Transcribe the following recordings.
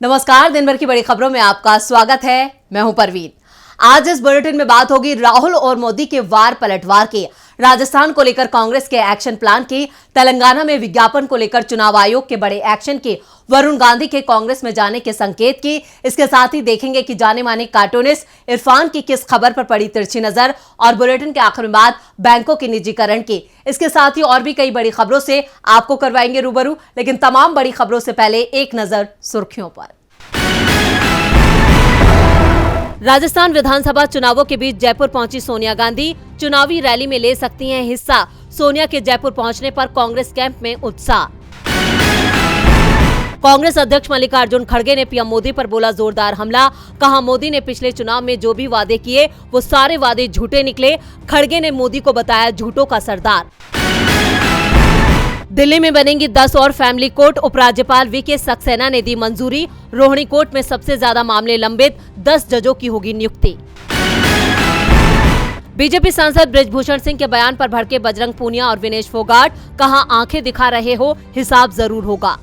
नमस्कार, दिन भर की बड़ी खबरों में आपका स्वागत है। मैं हूं परवीन। आज इस बुलेटिन में बात होगी राहुल और मोदी के वार पलटवार की, राजस्थान को लेकर कांग्रेस के एक्शन प्लान की, तेलंगाना में विज्ञापन को लेकर चुनाव आयोग के बड़े एक्शन की, वरुण गांधी के कांग्रेस में जाने के संकेत की। इसके साथ ही देखेंगे कि जाने माने कार्टूनिस्ट इरफान की किस खबर पर पड़ी तिरछी नजर, और बुलेटिन के आखिर में बात बैंकों के निजीकरण की। इसके साथ ही और भी कई बड़ी खबरों से आपको करवाएंगे रूबरू, लेकिन तमाम बड़ी खबरों से पहले एक नजर सुर्खियों पर। राजस्थान विधानसभा चुनावों के बीच जयपुर पहुंची सोनिया गांधी, चुनावी रैली में ले सकती हैं हिस्सा। सोनिया के जयपुर पहुंचने पर कांग्रेस कैंप में उत्साह। कांग्रेस अध्यक्ष मल्लिकार्जुन खड़गे ने पीएम मोदी पर बोला जोरदार हमला, कहा मोदी ने पिछले चुनाव में जो भी वादे किए वो सारे वादे झूठे निकले। खड़गे ने मोदी को बताया झूठों का सरदार। दिल्ली में बनेंगी 10 और फैमिली कोर्ट, उपराज्यपाल वीके सक्सेना ने दी मंजूरी। रोहिणी कोर्ट में सबसे ज्यादा मामले लंबित, 10 जजों की होगी नियुक्ति। बीजेपी सांसद बृजभूषण सिंह के बयान पर भड़के बजरंग पूनिया और विनेश फोगाट, कहा आंखें दिखा रहे हो, हिसाब जरूर होगा।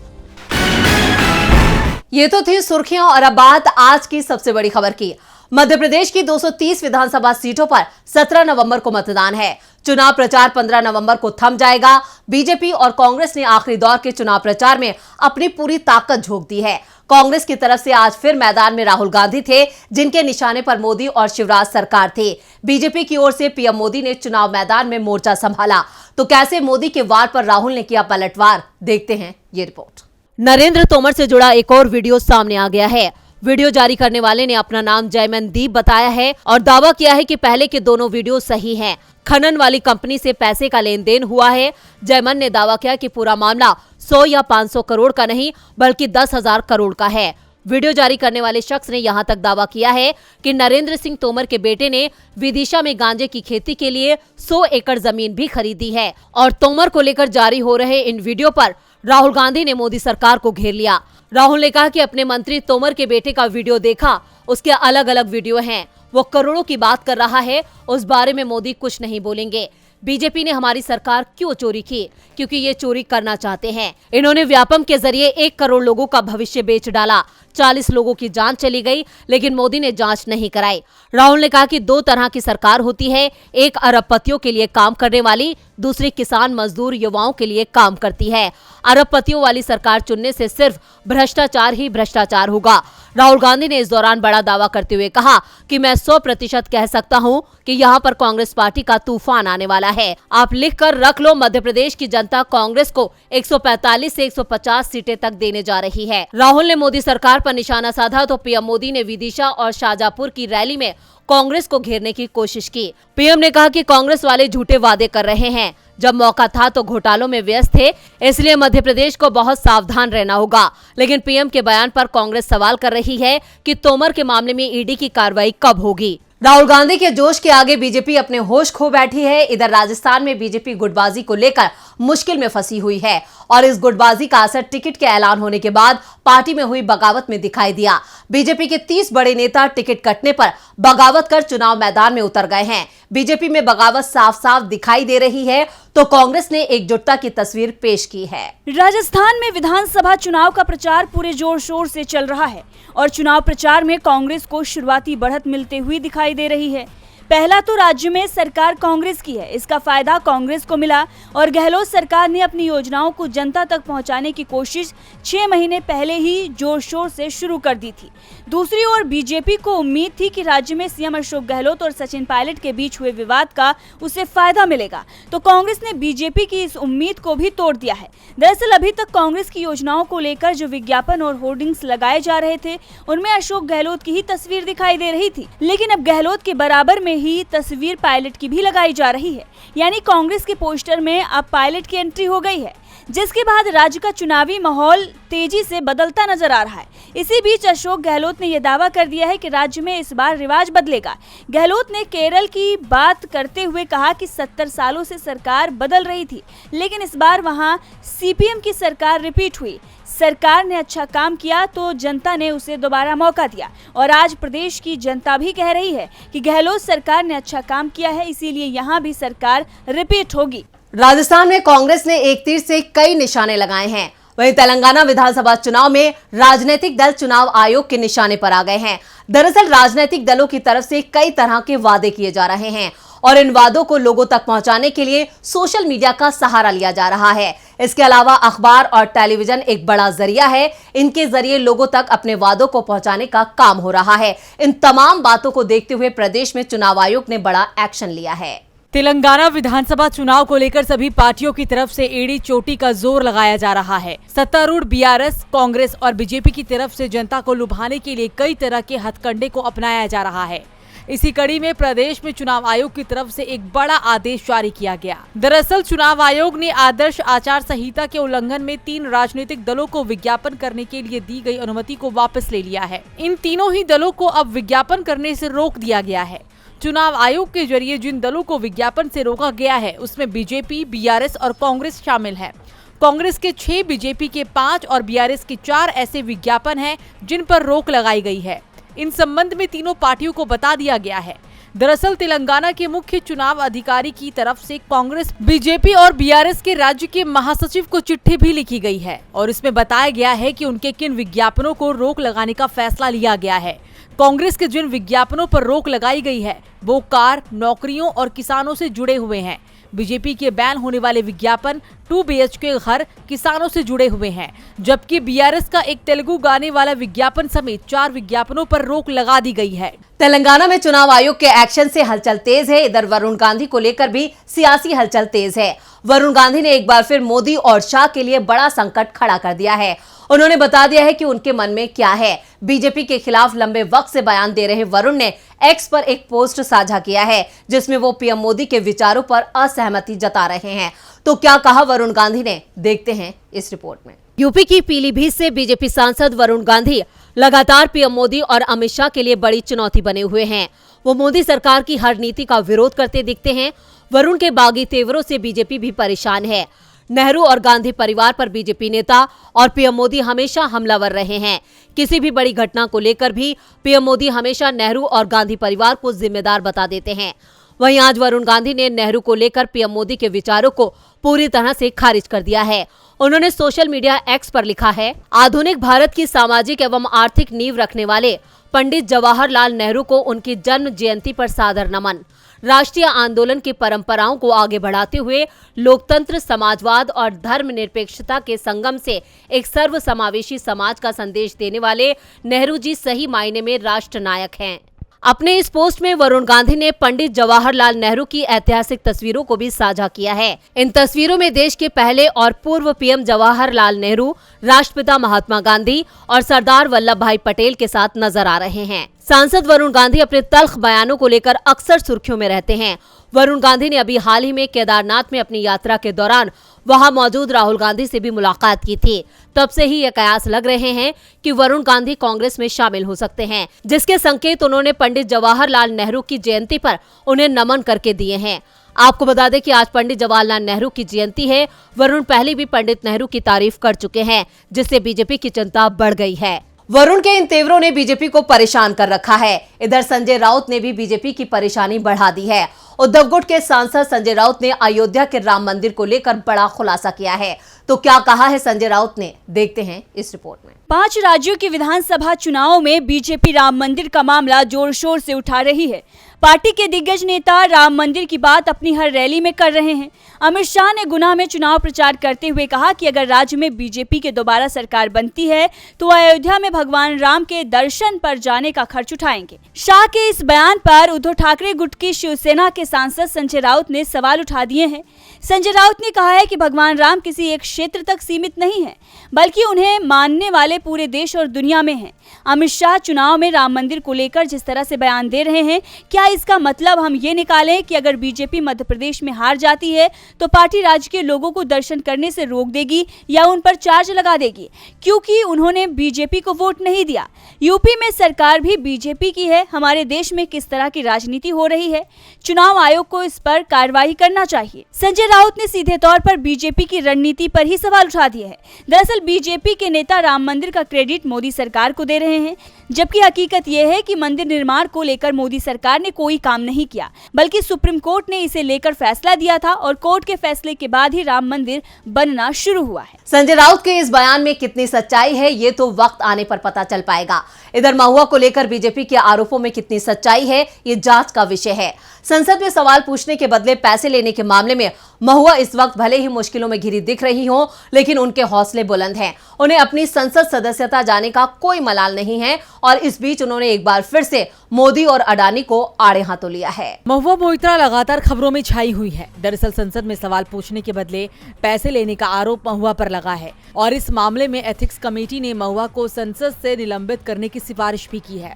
ये तो थी सुर्खियां, और अब बात आज की सबसे बड़ी खबर की। मध्य प्रदेश की 230 विधानसभा सीटों पर 17 नवंबर को मतदान है। चुनाव प्रचार 15 नवंबर को थम जाएगा। बीजेपी और कांग्रेस ने आखिरी दौर के चुनाव प्रचार में अपनी पूरी ताकत झोंक दी है। कांग्रेस की तरफ से आज फिर मैदान में राहुल गांधी थे, जिनके निशाने पर मोदी और शिवराज सरकार थे। बीजेपी की ओर से पीएम मोदी ने चुनाव मैदान में मोर्चा संभाला। तो कैसे मोदी के वार पर राहुल ने किया पलटवार, देखते हैं ये रिपोर्ट। नरेंद्र तोमर से जुड़ा एक और वीडियो सामने आ गया है। वीडियो जारी करने वाले ने अपना नाम जयमनदीप बताया है और दावा किया है कि पहले के दोनों वीडियो सही हैं। खनन वाली कंपनी से पैसे का लेन देन हुआ है। जयमन ने दावा किया कि पूरा मामला 100 या 500 करोड़ का नहीं बल्कि 10,000 करोड़ का है। वीडियो जारी करने वाले शख्स ने यहां तक दावा किया है कि नरेंद्र सिंह तोमर के बेटे ने विदिशा में गांजे की खेती के लिए 100 एकड़ जमीन भी खरीदी है। और तोमर को लेकर जारी हो रहे इन वीडियो पर राहुल गांधी ने मोदी सरकार को घेर लिया। राहुल ने कहा कि अपने मंत्री तोमर के बेटे का वीडियो देखा, उसके अलग अलग वीडियो हैं, वो करोड़ों की बात कर रहा है, उस बारे में मोदी कुछ नहीं बोलेंगे। बीजेपी ने हमारी सरकार क्यों चोरी की? क्योंकि ये चोरी करना चाहते हैं। इन्होंने व्यापम के जरिए 1 करोड़ लोगों का भविष्य बेच डाला। 40 लोगों की जांच चली गई, लेकिन मोदी ने जांच नहीं कराई। राहुल ने कहा कि 2 तरह की सरकार होती है, एक अरबपतियों के लिए काम करने वाली, दूसरी किसान मजदूर युवाओं के लिए काम करती है। अरबपतियों वाली सरकार चुनने से सिर्फ भ्रष्टाचार ही भ्रष्टाचार होगा। राहुल गांधी ने इस दौरान बड़ा दावा करते हुए कहा कि मैं 100% कह सकता हूं कि यहां पर कांग्रेस पार्टी का तूफान आने वाला है। आप लिख कर रख लो, मध्य प्रदेश की जनता कांग्रेस को 145 से 150 सीटें तक देने जा रही है। राहुल ने मोदी सरकार पर निशाना साधा तो पीएम मोदी ने विदिशा और शाजापुर की रैली में कांग्रेस को घेरने की कोशिश की। पीएम ने कहा कि कांग्रेस वाले झूठे वादे कर रहे हैं, जब मौका था तो घोटालों में व्यस्त थे, इसलिए मध्य प्रदेश को बहुत सावधान रहना होगा। लेकिन पीएम के बयान पर कांग्रेस सवाल कर रही है कि तोमर के मामले में ईडी की कार्रवाई कब होगी। राहुल गांधी के जोश के आगे बीजेपी अपने होश खो बैठी है। इधर राजस्थान में बीजेपी गुटबाजी को लेकर मुश्किल में फंसी हुई है, और इस गुटबाजी का असर टिकट के ऐलान होने के बाद पार्टी में हुई बगावत में दिखाई दिया। बीजेपी के 30 बड़े नेता टिकट कटने पर बगावत कर चुनाव मैदान में उतर गए हैं। बीजेपी में बगावत साफ साफ दिखाई दे रही है, तो कांग्रेस ने एकजुटता की तस्वीर पेश की है। राजस्थान में विधानसभा चुनाव का प्रचार पूरे जोर शोर से चल रहा है और चुनाव प्रचार में कांग्रेस को शुरुआती बढ़त मिलते हुई दिखाई दे रही है। पहला तो राज्य में सरकार कांग्रेस की है, इसका फायदा कांग्रेस को मिला और गहलोत सरकार ने अपनी योजनाओं को जनता तक पहुंचाने की कोशिश 6 महीने पहले ही जोर शोर से शुरू कर दी थी। दूसरी ओर बीजेपी को उम्मीद थी कि राज्य में सीएम अशोक गहलोत और सचिन पायलट के बीच हुए विवाद का उसे फायदा मिलेगा, तो कांग्रेस ने बीजेपी की इस उम्मीद को भी तोड़ दिया है। दरअसल अभी तक कांग्रेस की योजनाओं को लेकर जो विज्ञापन और होर्डिंग्स लगाए जा रहे थे, उनमें अशोक गहलोत की ही तस्वीर दिखाई दे रही थी, लेकिन अब गहलोत के बराबर में ही तस्वीर पायलट की भी लगाई जा रही है। यानी कांग्रेस के पोस्टर में अब पायलट की एंट्री हो गई है, जिसके बाद राज्य का चुनावी माहौल तेजी से बदलता नजर आ रहा है। इसी बीच अशोक गहलोत ने यह दावा कर दिया है कि राज्य में इस बार रिवाज बदलेगा। गहलोत ने केरल की बात करते हुए कहा कि 70 सालों से सरकार बदल रही थी, लेकिन इस बार वहां सीपीएम की सरकार रिपीट हुई। सरकार ने अच्छा काम किया तो जनता ने उसे दोबारा मौका दिया, और आज प्रदेश की जनता भी कह रही है कि गहलोत सरकार ने अच्छा काम किया है, इसीलिए यहाँ भी सरकार रिपीट होगी। राजस्थान में कांग्रेस ने एक तीर से कई निशाने लगाए हैं। वहीं तेलंगाना विधानसभा चुनाव में राजनीतिक दल चुनाव आयोग के निशाने पर आ गए हैं। दरअसल राजनीतिक दलों की तरफ से कई तरह के वादे किए जा रहे हैं और इन वादों को लोगों तक पहुंचाने के लिए सोशल मीडिया का सहारा लिया जा रहा है। इसके अलावा अखबार और टेलीविजन एक बड़ा जरिया है। इनके जरिए लोगों तक अपने वादों को पहुंचाने का काम हो रहा है। इन तमाम बातों को देखते हुए प्रदेश में चुनाव आयोग ने बड़ा एक्शन लिया है। तेलंगाना विधानसभा चुनाव को लेकर सभी पार्टियों की तरफ से एड़ी चोटी का जोर लगाया जा रहा है। सत्तारूढ़ बीआरएस, कांग्रेस और बीजेपी की तरफ से जनता को लुभाने के लिए कई तरह के हथकंडे को अपनाया जा रहा है। इसी कड़ी में प्रदेश में चुनाव आयोग की तरफ से एक बड़ा आदेश जारी किया गया। दरअसल चुनाव आयोग ने आदर्श आचार संहिता के उल्लंघन में 3 राजनीतिक दलों को विज्ञापन करने के लिए दी गई अनुमति को वापस ले लिया है। इन तीनों ही दलों को अब विज्ञापन करने से रोक दिया गया है। चुनाव आयोग के जरिए जिन दलों को विज्ञापन से रोका गया है उसमें बीजेपी, बीआरएस और कांग्रेस शामिल है। कांग्रेस के 6, बीजेपी के 5 और बीआरएस के 4 ऐसे विज्ञापन हैं जिन पर रोक लगाई गई है। इन संबंध में तीनों पार्टियों को बता दिया गया है। दरअसल तेलंगाना के मुख्य चुनाव अधिकारी की तरफ से कांग्रेस, बीजेपी और बीआरएस के राज्य के महासचिव को चिट्ठी भी लिखी गई है और इसमें बताया गया है कि उनके किन विज्ञापनों को रोक लगाने का फैसला लिया गया है। कांग्रेस के जिन विज्ञापनों पर रोक लगाई गई है वो कार, नौकरियों और किसानों से जुड़े हुए हैं। बीजेपी के बैन होने वाले विज्ञापन 2 BHK घर, किसानों से जुड़े हुए हैं, जबकि बीआरएस का एक तेलुगु गाने वाला विज्ञापन समेत 4 विज्ञापनों पर रोक लगा दी गई है। तेलंगाना में चुनाव आयोग के एक्शन से हलचल तेज है। इधर वरुण गांधी को लेकर भी सियासी हलचल तेज है। वरुण गांधी ने एक बार फिर मोदी और शाह के लिए बड़ा संकट खड़ा कर दिया है। उन्होंने बता दिया है कि उनके मन में क्या है। बीजेपी के खिलाफ लंबे वक्त से बयान दे रहे वरुण ने एक्स पर एक पोस्ट साझा किया है जिसमें वो पीएम मोदी के विचारों पर असहमति जता रहे हैं। तो क्या कहा वरुण गांधी ने, देखते हैं इस रिपोर्ट में। यूपी की पीलीभीत से बीजेपी सांसद वरुण गांधी लगातार पीएम मोदी और अमित शाह के लिए बड़ी चुनौती बने हुए हैं। वो मोदी सरकार की हर नीति का विरोध करते दिखते हैं। वरुण के बागी तेवरों से बीजेपी भी परेशान है। नेहरू और गांधी परिवार पर बीजेपी नेता और पीएम मोदी हमेशा हमलावर रहे हैं। किसी भी बड़ी घटना को लेकर भी पीएम मोदी हमेशा नेहरू और गांधी परिवार को जिम्मेदार बता देते हैं। वहीं आज वरुण गांधी ने नेहरू को लेकर पीएम मोदी के विचारों को पूरी तरह से खारिज कर दिया है। उन्होंने सोशल मीडिया एक्स पर लिखा है, आधुनिक भारत की सामाजिक एवं आर्थिक नींव रखने वाले पंडित जवाहरलाल नेहरू को उनकी जन्म जयंती पर सादर नमन। राष्ट्रीय आंदोलन की परंपराओं को आगे बढ़ाते हुए लोकतंत्र, समाजवाद और धर्मनिरपेक्षता के संगम से एक सर्व समावेशी समाज का संदेश देने वाले नेहरू जी सही मायने में राष्ट्र नायक हैं। अपने इस पोस्ट में वरुण गांधी ने पंडित जवाहरलाल नेहरू की ऐतिहासिक तस्वीरों को भी साझा किया है। इन तस्वीरों में देश के पहले और पूर्व पीएम जवाहरलाल नेहरू, राष्ट्रपिता महात्मा गांधी और सरदार वल्लभ भाई पटेल के साथ नजर आ रहे हैं। सांसद वरुण गांधी अपने तल्ख बयानों को लेकर अक्सर सुर्खियों में रहते हैं। वरुण गांधी ने अभी हाल ही में केदारनाथ में अपनी यात्रा के दौरान वहां मौजूद राहुल गांधी से भी मुलाकात की थी। तब से ही ये कयास लग रहे हैं कि वरुण गांधी कांग्रेस में शामिल हो सकते हैं, जिसके संकेत उन्होंने पंडित जवाहरलाल नेहरू की जयंती पर उन्हें नमन करके दिए हैं। आपको बता दें कि आज पंडित जवाहरलाल नेहरू की जयंती है। वरुण पहले भी पंडित नेहरू की तारीफ कर चुके हैं, जिससे बीजेपी की चिंता बढ़ गई है। वरुण के इन तेवरों ने बीजेपी को परेशान कर रखा है। इधर संजय राउत ने भी बीजेपी की परेशानी बढ़ा दी है। उद्धव गुट के सांसद संजय राउत ने अयोध्या के राम मंदिर को लेकर बड़ा खुलासा किया है। तो क्या कहा है संजय राउत ने, देखते हैं इस रिपोर्ट में। 5 राज्यों के विधानसभा चुनाव में बीजेपी राम मंदिर का मामला जोर शोर से उठा रही है। पार्टी के दिग्गज नेता राम मंदिर की बात अपनी हर रैली में कर रहे हैं। अमित शाह ने गुना में चुनाव प्रचार करते हुए कहा कि अगर राज्य में बीजेपी के दोबारा सरकार बनती है तो अयोध्या में भगवान राम के दर्शन पर जाने का खर्च उठाएंगे। शाह के इस बयान पर उद्धव ठाकरे गुट की शिवसेना के सांसद संजय राउत ने सवाल उठा दिए हैं। संजय राउत ने कहा है कि भगवान राम किसी एक क्षेत्र तक सीमित नहीं है, बल्कि उन्हें मानने वाले पूरे देश और दुनिया में हैं। अमित शाह चुनाव में राम मंदिर को लेकर जिस तरह से बयान दे रहे हैं, क्या इसका मतलब हम ये निकालें कि अगर बीजेपी मध्य प्रदेश में हार जाती है तो पार्टी राज्य के लोगों को दर्शन करने से रोक देगी या उन पर चार्ज लगा देगी, क्योंकि उन्होंने बीजेपी को वोट नहीं दिया। यूपी में सरकार भी बीजेपी की है। हमारे देश में किस तरह की राजनीति हो रही है, चुनाव आयोग को इस पर कार्रवाई करना चाहिए। संजय राउत ने सीधे तौर पर बीजेपी की रणनीति पर ही सवाल उठा दिए हैं। दरअसल बीजेपी के नेता राम मंदिर का क्रेडिट मोदी सरकार को दे रहे हैं, जबकि हकीकत यह है कि मंदिर निर्माण को लेकर मोदी सरकार ने कोई काम नहीं किया, बल्कि सुप्रीम कोर्ट ने इसे लेकर फैसला दिया था और कोर्ट के फैसले के बाद ही राम मंदिर बनना शुरू हुआ है। संजय राउत के इस बयान में कितनी सच्चाई है ये तो वक्त आने पर पता चल पाएगा। इधर महुआ को लेकर बीजेपी के आरोपों में कितनी सच्चाई है ये जांच का विषय है। संसद में सवाल पूछने के बदले पैसे लेने के मामले में महुआ इस वक्त भले ही मुश्किलों में घिरी दिख रही हो, लेकिन उनके हौसले बुलंद हैं। उन्हें अपनी संसद सदस्यता जाने का कोई मलाल नहीं है और इस बीच उन्होंने एक बार फिर से मोदी और अडानी को आड़े हाथों लिया है। महुआ मोइत्रा लगातार खबरों में छाई हुई है। दरअसल संसद में सवाल पूछने के बदले पैसे लेने का आरोप महुआ पर लगा है और इस मामले में एथिक्स कमेटी ने महुआ को संसद से निलंबित करने की सिफारिश भी की है।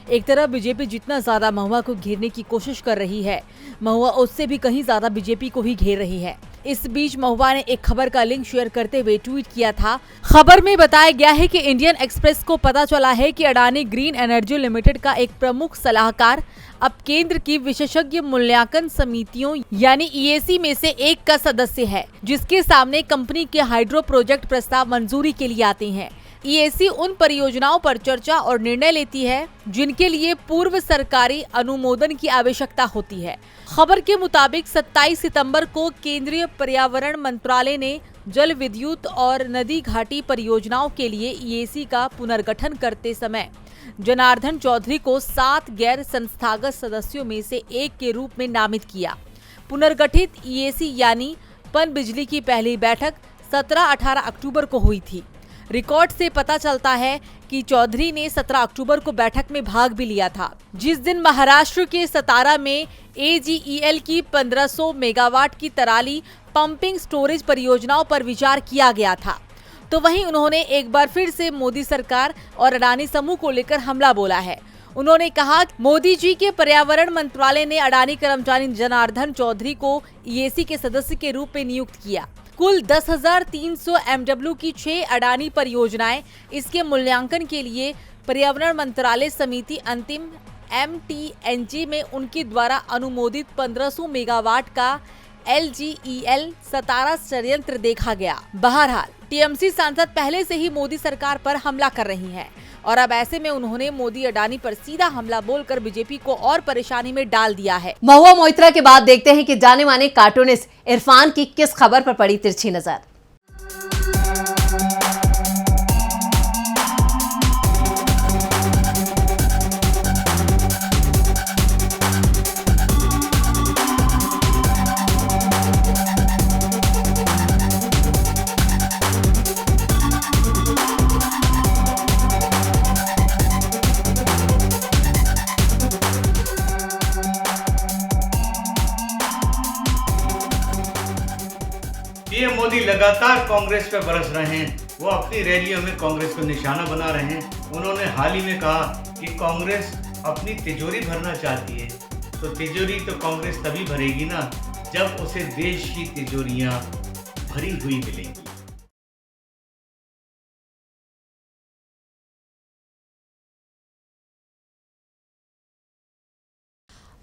एक तरफ बीजेपी जितना ज्यादा महुआ को घेरने की कोशिश कर रही है, महुआ उससे भी कहीं ज्यादा बीजेपी को ही घेर रही है। इस बीच महुआ ने एक खबर का लिंक शेयर करते हुए ट्वीट किया था। खबर में बताया गया है कि इंडियन एक्सप्रेस को पता चला है कि अडानी ग्रीन एनर्जी लिमिटेड का एक प्रमुख सलाहकार अब केंद्र की विशेषज्ञ मूल्यांकन समितियों यानी EAC में से एक का सदस्य है, जिसके सामने कंपनी के हाइड्रो प्रोजेक्ट प्रस्ताव मंजूरी के लिए आते हैं। EAC उन परियोजनाओं पर चर्चा और निर्णय लेती है जिनके लिए पूर्व सरकारी अनुमोदन की आवश्यकता होती है। खबर के मुताबिक 27 सितंबर को केंद्रीय पर्यावरण मंत्रालय ने जल विद्युत और नदी घाटी परियोजनाओं के लिए EAC का पुनर्गठन करते समय जनार्दन चौधरी को 7 गैर संस्थागत सदस्यों में से एक के रूप में नामित किया। पुनर्गठित EAC यानी पनबिजली की पहली बैठक 17-18 अक्टूबर को हुई थी। रिकॉर्ड से पता चलता है कि चौधरी ने 17 अक्टूबर को बैठक में भाग भी लिया था, जिस दिन महाराष्ट्र के सतारा में AGEL की 1500 मेगावाट की तराली पंपिंग स्टोरेज परियोजनाओं पर विचार किया गया था। तो वहीं उन्होंने एक बार फिर से मोदी सरकार और अडानी समूह को लेकर हमला बोला है। उन्होंने कहा मोदी जी के पर्यावरण मंत्रालय ने अडानी कर्मचारी जनार्दन चौधरी को EAC के सदस्य के रूप में नियुक्त किया। कुल 10,300 MW की 6 अडानी परियोजनाएं, इसके मूल्यांकन के लिए पर्यावरण मंत्रालय समिति अंतिम MTNG में उनके द्वारा अनुमोदित 1500 मेगावाट का LGEL 17 संयंत्र देखा गया। बहरहाल TMC सांसद पहले से ही मोदी सरकार पर हमला कर रही हैं और अब ऐसे में उन्होंने मोदी अडानी पर सीधा हमला बोलकर बीजेपी को और परेशानी में डाल दिया है। महुआ मोइत्रा के बाद देखते हैं कि जाने माने कार्टूनिस्ट इरफान की किस खबर पर पड़ी तिरछी नजर। पीएम मोदी लगातार कांग्रेस पर बरस रहे हैं। वो अपनी रैलियों में कांग्रेस को निशाना बना रहे हैं। उन्होंने हाल ही में कहा कि कांग्रेस अपनी तिजोरी भरना चाहती है, तो तिजोरी तो कांग्रेस तभी भरेगी ना जब उसे देश की तिजोरियां भरी हुई मिलेंगी।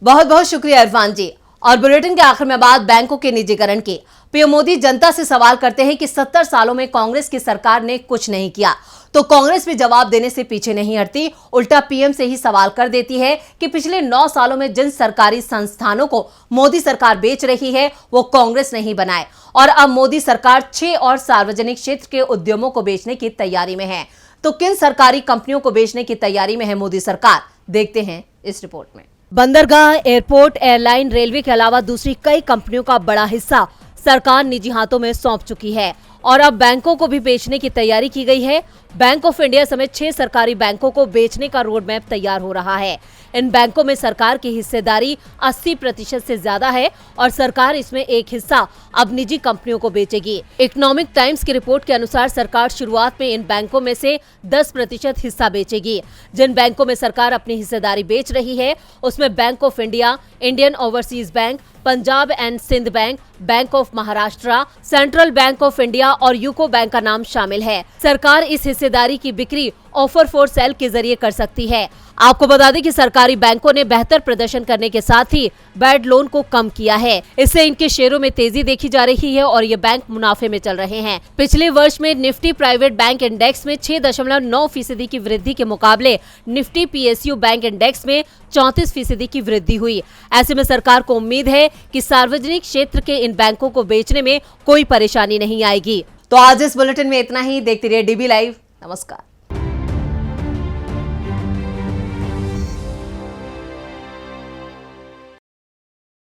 बहुत बहुत शुक्रिया इरफान जी। और बुलेटिन के आखिर में बात बैंकों के निजीकरण की। पीएम मोदी जनता से सवाल करते हैं कि 70 सालों में कांग्रेस की सरकार ने कुछ नहीं किया, तो कांग्रेस भी जवाब देने से पीछे नहीं हटती। उल्टा पीएम से ही सवाल कर देती है कि पिछले 9 सालों में जिन सरकारी संस्थानों को मोदी सरकार बेच रही है वो कांग्रेस नहीं बनाए और अब मोदी सरकार 6 और सार्वजनिक क्षेत्र के उद्यमों को बेचने की तैयारी में है। तो किन सरकारी कंपनियों को बेचने की तैयारी में है मोदी सरकार, देखते हैं इस रिपोर्ट में। बंदरगाह, एयरपोर्ट, एयरलाइन, रेलवे के अलावा दूसरी कई कंपनियों का बड़ा हिस्सा सरकार निजी हाथों में सौंप चुकी है और अब बैंकों को भी बेचने की तैयारी की गई है। बैंक ऑफ इंडिया समेत 6 सरकारी बैंकों को बेचने का रोड मैप तैयार हो रहा है। इन बैंकों में सरकार की हिस्सेदारी 80% से ज्यादा है और सरकार इसमें एक हिस्सा अब निजी कंपनियों को बेचेगी। इकोनॉमिक टाइम्स की रिपोर्ट के अनुसार सरकार शुरुआत में इन बैंकों में से 10% हिस्सा बेचेगी। जिन बैंकों में सरकार अपनी हिस्सेदारी बेच रही है उसमें bank of India, Indian overseas bank, Punjab and Sindh bank, bank of Maharashtra, central bank of India और यूको बैंक का नाम शामिल है। सरकार इस हिस्सेदारी की बिक्री ऑफर फॉर सेल के जरिए कर सकती है। आपको बता दें कि सरकारी बैंकों ने बेहतर प्रदर्शन करने के साथ ही बैड लोन को कम किया है। इससे इनके शेयरों में तेजी देखी जा रही है और ये बैंक मुनाफे में चल रहे हैं। पिछले वर्ष में निफ्टी प्राइवेट बैंक इंडेक्स में 6.9% की वृद्धि के मुकाबले निफ्टी PSU बैंक इंडेक्स में 34% की वृद्धि हुई। ऐसे में सरकार को उम्मीद है कि सार्वजनिक क्षेत्र के इन बैंकों को बेचने में कोई परेशानी नहीं आएगी। तो आज इस बुलेटिन में इतना ही। देखते रहिए DB लाइव। नमस्कार।